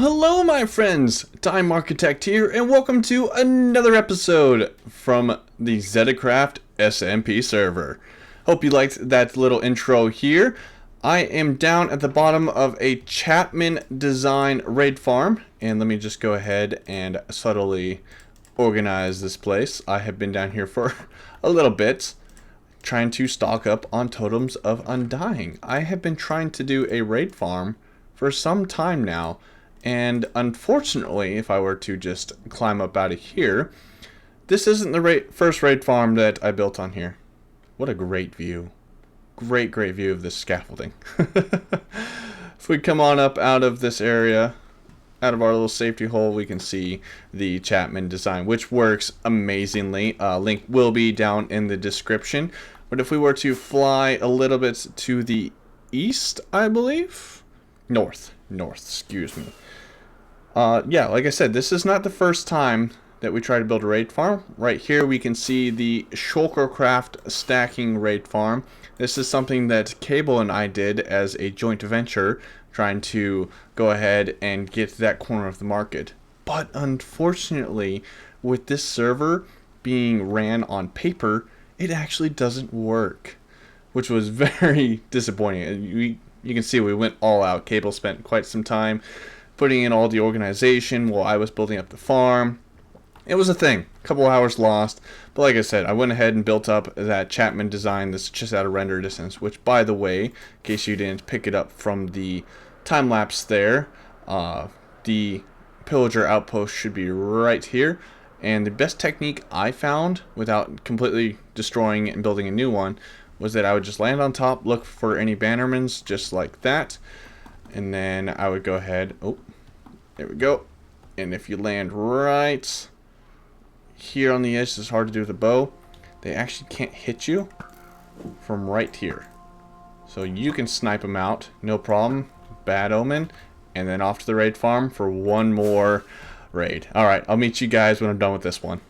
Hello my friends, Time Architect here, and welcome to another episode from the Zetacraft SMP server. Hope you liked that little intro here. I am down at the bottom of a Chapman design raid farm, and let me just go ahead and subtly organize this place. I have been down here for a little bit, trying to stock up on totems of undying. I have been trying to do a raid farm for some time now. And unfortunately, if I were to just climb up out of here, this isn't the first raid farm that I built on here. What a great view. Great view of this scaffolding. If we come on up out of this area, out of our little safety hole, we can see the Chapman design, which works amazingly. Link will be down in the description. But if we were to fly a little bit to the east, I believe? North, excuse me. Yeah, like I said, this is not the first time that we try to build a raid farm. Right here we can see the Zetacraft stacking raid farm. This is something that Cable and I did as a joint venture, trying to go ahead and get that corner of the market. But unfortunately, with this server being ran on paper, it actually doesn't work, which was very disappointing. You can see we went all out. Cable spent quite some time putting in all the organization while I was building up the farm. It was a thing. A couple hours lost. But like I said, I went ahead and built up that Chapman design that's just out of render distance, which, by the way, in case you didn't pick it up from the time-lapse there, the pillager outpost should be right here. And the best technique I found, without completely destroying it and building a new one, was that I would just land on top, look for any bannermans, just like that. And then I would go ahead, oh, there we go. And if you land right here on the edge, it's hard to do with a bow, they actually can't hit you from right here. So you can snipe them out, no problem, bad omen. And then off to the raid farm for one more raid. Alright, I'll meet you guys when I'm done with this one.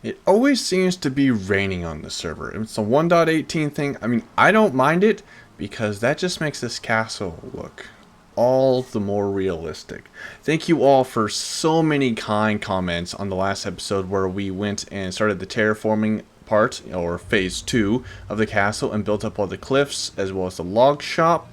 It always seems to be raining on the server. It's a 1.18 thing. I mean, I don't mind it because that just makes this castle look all the more realistic. Thank you all for so many kind comments on the last episode where we went and started the terraforming part, or phase 2 of the castle, and built up all the cliffs as well as the log shop.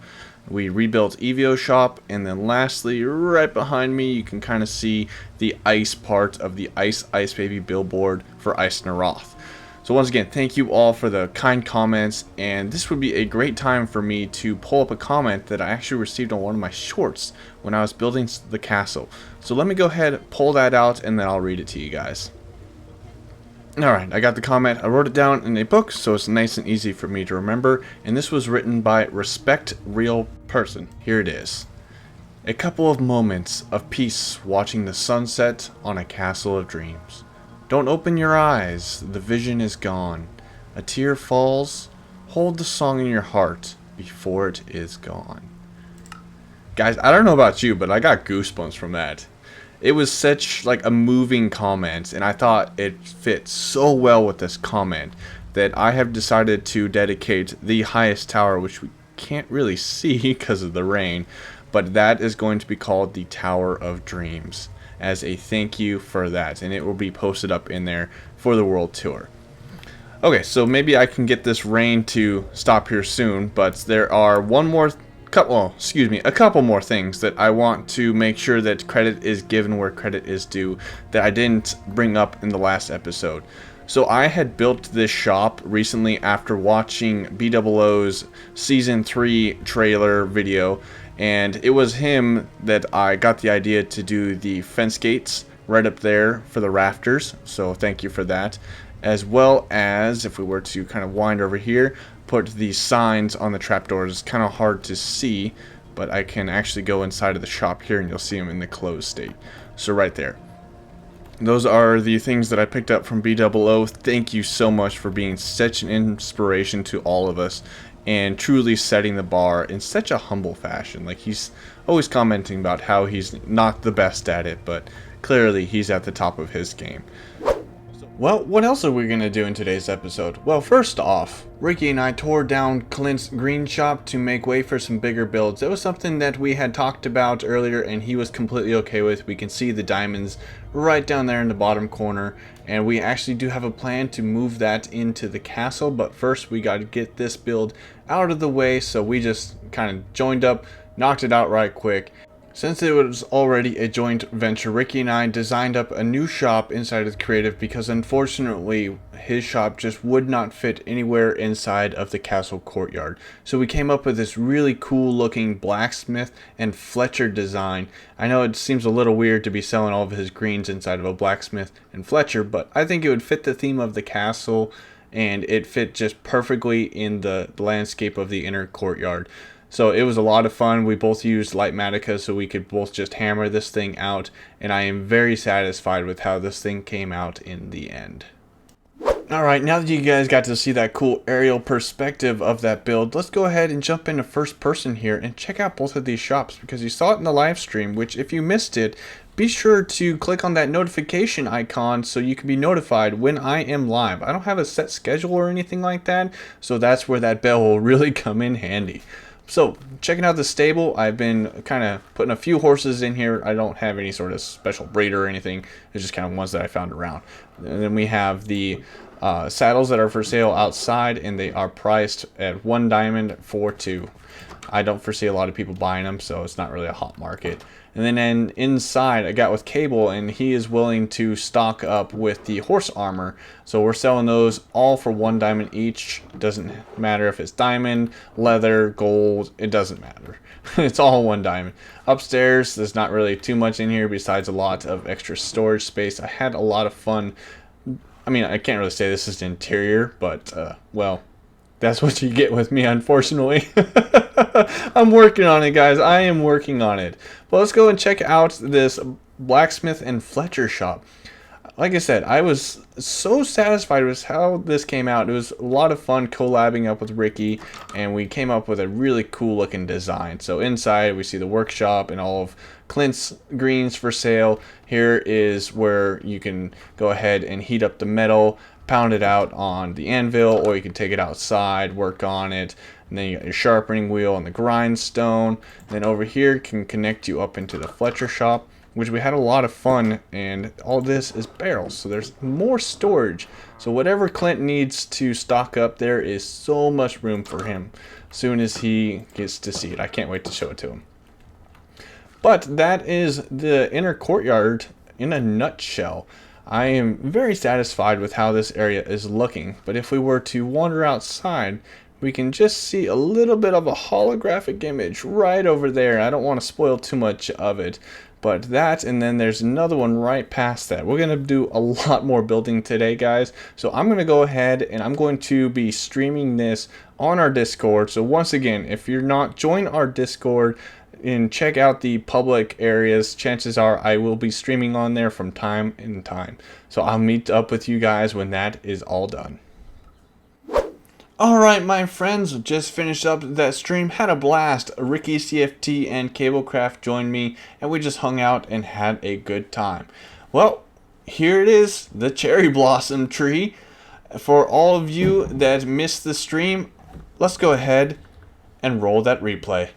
We rebuilt EVIO shop, and then lastly, right behind me, you can kind of see the ice part of the Ice Baby billboard for Ice Naroth. So once again, thank you all for the kind comments, and this would be a great time for me to pull up a comment that I actually received on one of my shorts when I was building the castle. So let me go ahead, pull that out, and then I'll read it to you guys. Alright, I got the comment. I wrote it down in a book, so it's nice and easy for me to remember. And this was written by Respect Real Person. Here it is. A couple of moments of peace watching the sunset on a castle of dreams. Don't open your eyes, the vision is gone. A tear falls, hold the song in your heart before it is gone. Guys, I don't know about you, but I got goosebumps from that. It was such like a moving comment, and I thought it fit so well with this comment that I have decided to dedicate the highest tower, which we can't really see because of the rain, but that is going to be called the Tower of Dreams, as a thank you for that, and it will be posted up in there for the world tour. Okay, so maybe I can get this rain to stop here soon, but there are a couple more things that I want to make sure that credit is given where credit is due that I didn't bring up in the last episode. So I had built this shop recently after watching BOO's Season 3 trailer video, and it was him that I got the idea to do the fence gates right up there for the rafters, so thank you for that. As well as, if we were to kind of wind over here, put these signs on the trapdoors. It's kind of hard to see, but I can actually go inside of the shop here and you'll see them in the closed state. So right there. Those are the things that I picked up from BOO. Thank you so much for being such an inspiration to all of us and truly setting the bar in such a humble fashion. Like, he's always commenting about how he's not the best at it, but clearly he's at the top of his game. Well, what else are we going to do in today's episode? Well, first off, Ricky and I tore down Clint's green shop to make way for some bigger builds. It was something that we had talked about earlier and he was completely okay with. We can see the diamonds right down there in the bottom corner, and we actually do have a plan to move that into the castle, but first we got to get this build out of the way, so we just kind of joined up, knocked it out right quick. Since it was already a joint venture, Ricky and I designed up a new shop inside of the creative because unfortunately his shop just would not fit anywhere inside of the castle courtyard. So we came up with this really cool looking blacksmith and Fletcher design. I know it seems a little weird to be selling all of his greens inside of a blacksmith and Fletcher, but I think it would fit the theme of the castle and it fit just perfectly in the landscape of the inner courtyard. So it was a lot of fun. We both used Lightmatica so we could both just hammer this thing out, and I am very satisfied with how this thing came out in the end. Alright, now that you guys got to see that cool aerial perspective of that build, let's go ahead and jump into first person here and check out both of these shops, because you saw it in the live stream, which if you missed it, be sure to click on that notification icon so you can be notified when I am live. I don't have a set schedule or anything like that, so that's where that bell will really come in handy. So, checking out the stable, I've been kind of putting a few horses in here. I don't have any sort of special breeder or anything. It's just kind of ones that I found around. And then we have the saddles that are for sale outside, and they are priced at 1 diamond for 2. I don't foresee a lot of people buying them, so it's not really a hot market. And then inside, I got with Cable, and he is willing to stock up with the horse armor. So we're selling those all for 1 diamond each. Doesn't matter if it's diamond, leather, gold, it doesn't matter. It's all 1 diamond. Upstairs, there's not really too much in here besides a lot of extra storage space. I had a lot of fun. I mean, I can't really say this is the interior, but, well, that's what you get with me, unfortunately. I'm working on it, guys. I am working on it. But let's go and check out this blacksmith and Fletcher shop. Like I said, I was so satisfied with how this came out. It was a lot of fun collabing up with Ricky, and we came up with a really cool looking design. So inside we see the workshop and all of Clint's greens for sale. Here is where you can go ahead and heat up the metal, pound it out on the anvil, or you can take it outside, work on it. And then you got your sharpening wheel and the grindstone. And then over here can connect you up into the Fletcher shop, which we had a lot of fun. And all this is barrels, so there's more storage. So whatever Clint needs to stock up, there is so much room for him as soon as he gets to see it. I can't wait to show it to him. But that is the inner courtyard in a nutshell. I am very satisfied with how this area is looking, but if we were to wander outside, we can just see a little bit of a holographic image right over there. I don't want to spoil too much of it, but that, and then there's another one right past that. We're going to do a lot more building today, guys, so I'm going to go ahead and I'm going to be streaming this on our Discord. So once again, if you're not, join our Discord and check out the public areas. Chances are I will be streaming on there from time to time. So I'll meet up with you guys when that is all done. Alright, my friends, just finished up that stream, had a blast. Ricky, CFT, and Cablecraft joined me, and we just hung out and had a good time. Well, here it is, the cherry blossom tree. For all of you that missed the stream, let's go ahead and roll that replay.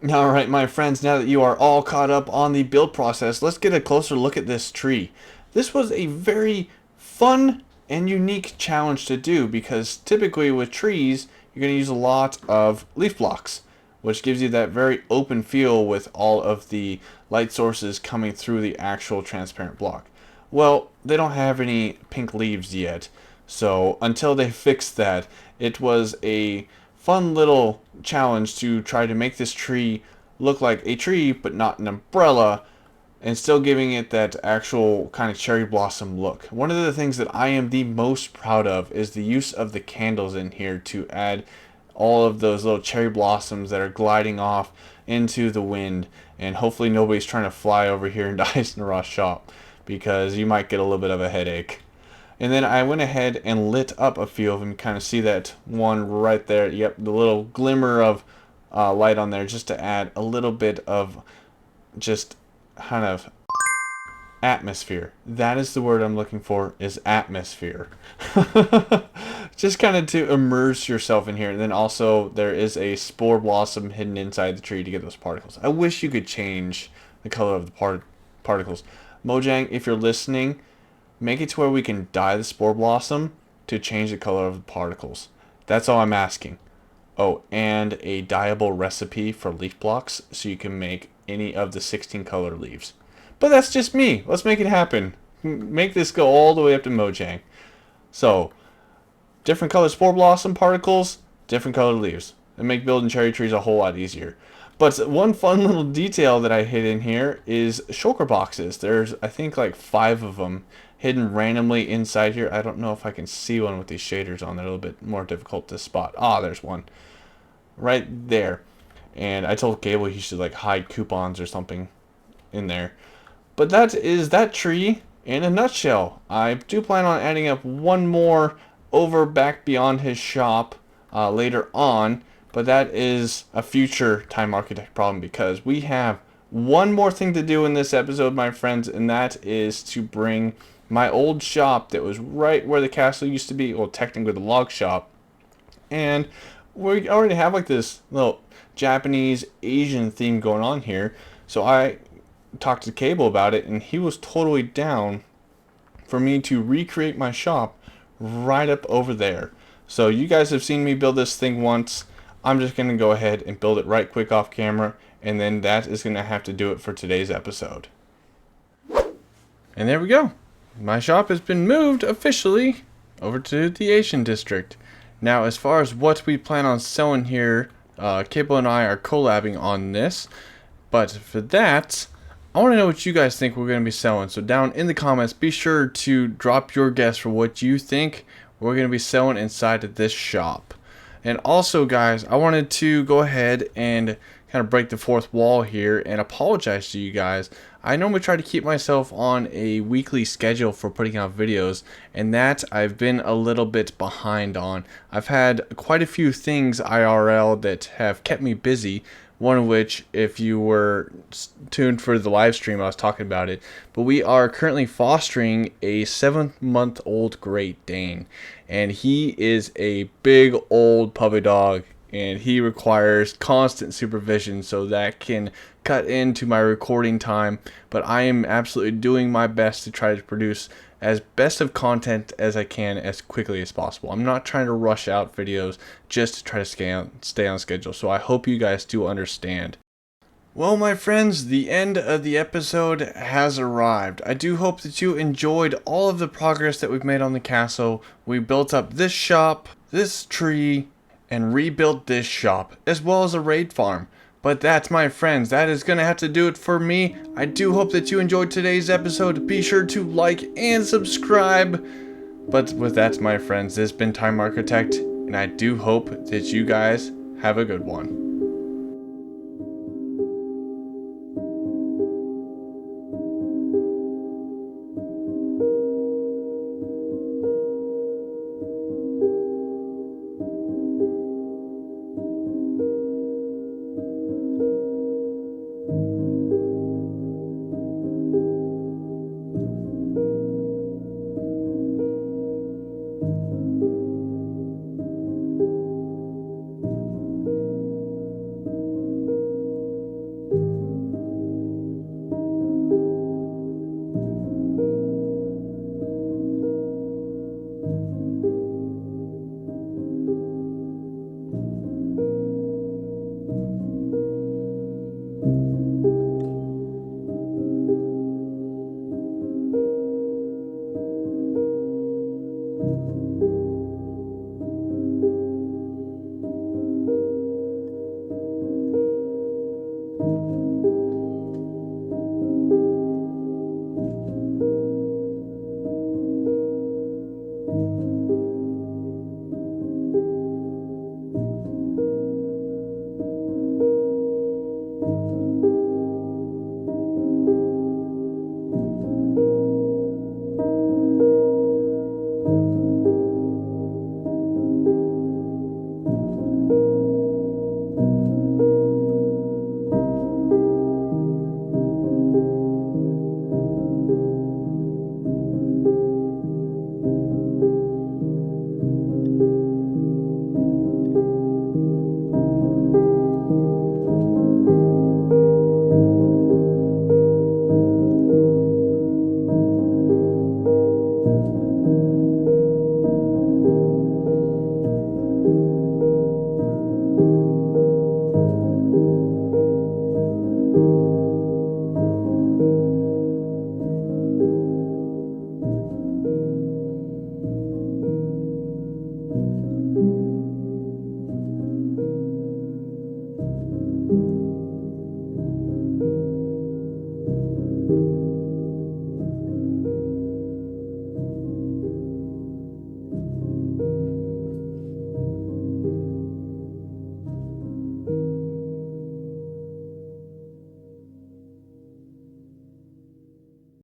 Alright, my friends, now that you are all caught up on the build process, let's get a closer look at this tree. This was a very fun and unique challenge to do because typically with trees, you're going to use a lot of leaf blocks, which gives you that very open feel with all of the light sources coming through the actual transparent block. Well, they don't have any pink leaves yet, so until they fix that, it was a fun little challenge to try to make this tree look like a tree but not an umbrella, and still giving it that actual kind of cherry blossom look. One of the things that I am the most proud of is the use of the candles in here to add all of those little cherry blossoms that are gliding off into the wind, and hopefully nobody's trying to fly over here and dies in the raw shop, because you might get a little bit of a headache. And then I went ahead and lit up a few of them. Kind of see that one right there. Yep, the little glimmer of light on there, just to add a little bit of just kind of atmosphere. That is the word I'm looking for, is atmosphere. Just kind of to immerse yourself in here. And then also there is a spore blossom hidden inside the tree to get those particles. I wish you could change the color of the particles. Mojang, if you're listening, make it to where we can dye the spore blossom to change the color of the particles. That's all I'm asking. Oh, and a dyeable recipe for leaf blocks so you can make any of the 16 color leaves. But that's just me. Let's make it happen. Make this go all the way up to Mojang. So, different color spore blossom particles, different color leaves. And make building cherry trees a whole lot easier. But one fun little detail that I hid in here is shulker boxes. There's, I think, like 5 of them hidden randomly inside here. I don't know if I can see one with these shaders on. They're a little bit more difficult to spot. Ah, there's one. Right there. And I told Gable he should like hide coupons or something in there. But that is that tree in a nutshell. I do plan on adding up one more over back beyond his shop later on. But that is a future Time Architect problem, because we have one more thing to do in this episode, my friends, and that is to bring my old shop that was right where the castle used to be, well, technically the log shop, and we already have like this little Japanese Asian theme going on here. So I talked to Cable about it, and he was totally down for me to recreate my shop right up over there. So you guys have seen me build this thing once. I'm just going to go ahead and build it right quick off camera, and then that is going to have to do it for today's episode. And there we go. My shop has been moved officially over to the Asian district. Now, as far as what we plan on selling here, Cable and I are collabing on this. But for that, I want to know what you guys think we're going to be selling. So down in the comments, be sure to drop your guess for what you think we're going to be selling inside of this shop. And also, guys, I wanted to go ahead and kind of break the fourth wall here and apologize to you guys. I normally try to keep myself on a weekly schedule for putting out videos, and that I've been a little bit behind on. I've had quite a few things IRL that have kept me busy. One of which, if you were tuned for the live stream, I was talking about it. But we are currently fostering a 7-month-old Great Dane. And he is a big old puppy dog. And he requires constant supervision, so that can cut into my recording time. But I am absolutely doing my best to try to produce as best of content as I can as quickly as possible. I'm not trying to rush out videos just to try to stay on schedule, so I hope you guys do understand. Well, my friends, the end of the episode has arrived. I do hope that you enjoyed all of the progress that we've made on the castle. We built up this shop, this tree, and rebuilt this shop, as well as a raid farm. But that's, my friends, that is going to have to do it for me. I do hope that you enjoyed today's episode. Be sure to like and subscribe. But with that, my friends, this has been Time Architect, and I do hope that you guys have a good one.